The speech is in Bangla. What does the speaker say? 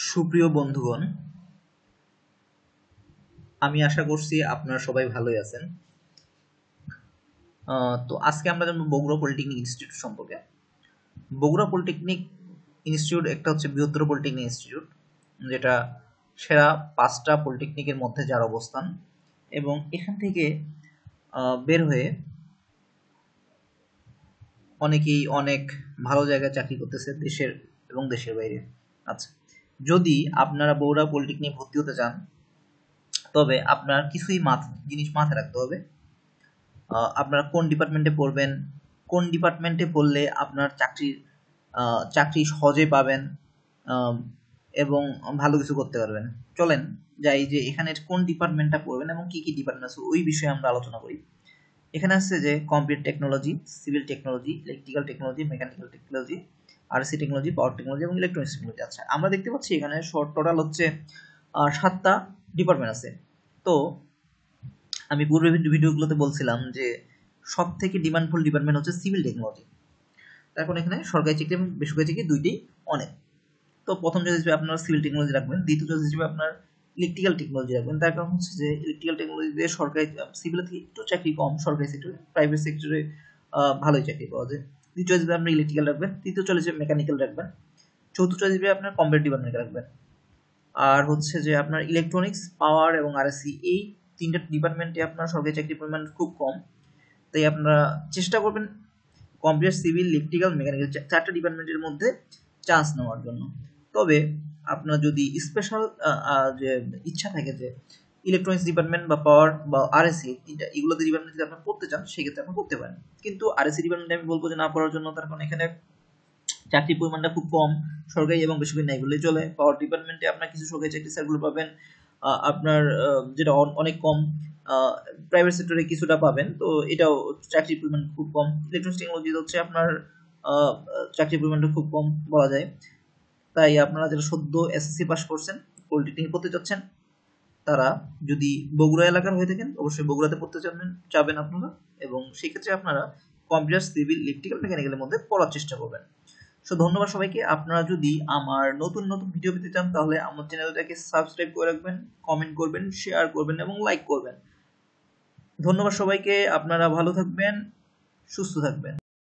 সুপ্রিয় বন্ধুগণ, আমি আশা করছি আপনারা সবাই ভালোই আছেন। তো আজকে আমরা জানবো বগুড়া পলিটেকনিক ইনস্টিটিউট সম্পর্কে। বগুড়া পলিটেকনিক ইনস্টিটিউট একটা হচ্ছে বৃহত্তর পলিটেকনিক ইনস্টিটিউট, যেটা সেরা 5টা পলিটেকনিকের মধ্যে যার অবস্থান, এবং এখান থেকে বের হয়ে অনেকেই অনেক ভালো জায়গায় চাকরি করতেছে দেশের এবং দেশের বাইরে। আচ্ছা, যদি আপনারা বগুড়া পলিটেকনিক ভর্তি হতে চান তবে আপনার কিছুই জিনিস মাথায় রাখতে হবে। আপনারা কোন ডিপার্টমেন্টে পড়বেন, কোন ডিপার্টমেন্টে পড়লে আপনার চাকরি সহজে পাবেন এবং ভালো কিছু করতে পারবেন। চলেন যাই যে এখানে কোন ডিপার্টমেন্টটা পড়বেন এবং কি কি ডিপার্টমেন্ট আছে ওই বিষয়ে আমরা আলোচনা করি। এখানে আছে যে computer technology, civil technology, electrical technology, mechanical technology, RC technology, পাওয়ার টেকনোলজি এবং ইলেকট্রনিক্স টেকনোলজি। আচ্ছা, আমরা দেখতে পাচ্ছি এখানে টোটাল হচ্ছে 7টা ডিপার্টমেন্ট আছে। তো আমি পূর্বের ভিডিওগুলোতে বলছিলাম যে সব থেকে ডিমান্ডফুল ডিপার্টমেন্ট হচ্ছে সিভিল টেকনোলজি। এখন এখানে সরকারি চাকরি এবং বেসরকারি চাকরি দুইটাই অনেক। তো প্রথম চয়েস হিসেবে আপনারা সিভিল টেকনোলজি রাখবেন, দ্বিতীয় চয়েস হিসেবে আপনার ইলেকট্রিক্যাল টেকনোলজি রাখবেন। তার কারণ হচ্ছে যে ইলেকট্রিক্যাল টেকনোলজি দিয়ে সরকারি সিভিল থেকে একটু চাকরি কম, সরকারি সেক্টরে, প্রাইভেট সেক্টরে ভালোই চাকরি পাওয়া যায়। দ্বিতীয় চয়েস হিসেবে আপনি ইলেকট্রিক্যাল রাখবেন, তৃতীয় চয়েস হিসেবে মেকানিক্যাল রাখবেন, চতুর্থ চয়েস হিসেবে আপনার কম্পিউটার ডিপার্টমেন্ট রাখবেন। আর হচ্ছে যে আপনার ইলেকট্রনিক্স, পাওয়ার এবং আরএসসি, এই 3টা ডিপার্টমেন্টে আপনার সরকারি চাকরির পরিমাণ খুব কম। তাই আপনারা চেষ্টা করবেন কম্পিউটার, সিভিল, ইলেকট্রিক্যাল, মেকানিক্যাল 4টা ডিপার্টমেন্টের মধ্যে চান্স নেওয়ার জন্য। তবে আপনার যদি স্পেশাল যে ইচ্ছা থাকে যে ইলেকট্রনিক্স ডিপার্টমেন্ট বা পাওয়ার বা আরএসসি, এগুলোতে ডিপার্টমেন্ট যদি আপনি পড়তে চান সেক্ষেত্রে আপনি করতে পারেন। কিন্তু আরএসসি ডিপার্টমেন্টে আমি বলবো যে না পড়ার জন্য, তার কারণ এখানে চাকরির পরিমাণটা খুব কম, সরকারি এবং বেসরকারি নাই বললেই চলে। পাওয়ার ডিপার্টমেন্টে আপনার কিছু সরকারি চাকরি স্যারগুলো পাবেন, আপনার যেটা অনেক কম, প্রাইভেট সেক্টরে কিছুটা পাবেন, তো এটাও চাকরির পরিমাণ খুব কম। ইলেকট্রনিক্স টেকনোলজি হচ্ছে আপনার চাকরির পরিমাণটা খুব কম বলা যায়। তাই আপনারা যারা সদ্য এসএসসি পাস করছেন, পলিটেকনিক পড়তে চাচ্ছেন, তারা যদি বগুড়া এলাকার হয়ে থাকেন অবশ্যই বগুড়াতে পড়তে চাবেন আপনারা, এবং সেক্ষেত্রে আপনারা কম্পিউটার, সিভিল, ইলেকট্রিক্যাল, মেকানিক্যালের মধ্যে পড়ার চেষ্টা করবেন। সো ধন্যবাদ সবাইকে। আপনারা যদি আমার নতুন নতুন ভিডিও পেতে চান তাহলে আমার চ্যানেলটাকে সাবস্ক্রাইব করে রাখবেন, কমেন্ট করবেন, শেয়ার করবেন এবং লাইক করবেন। ধন্যবাদ সবাইকে। আপনারা ভালো থাকবেন, সুস্থ থাকবেন।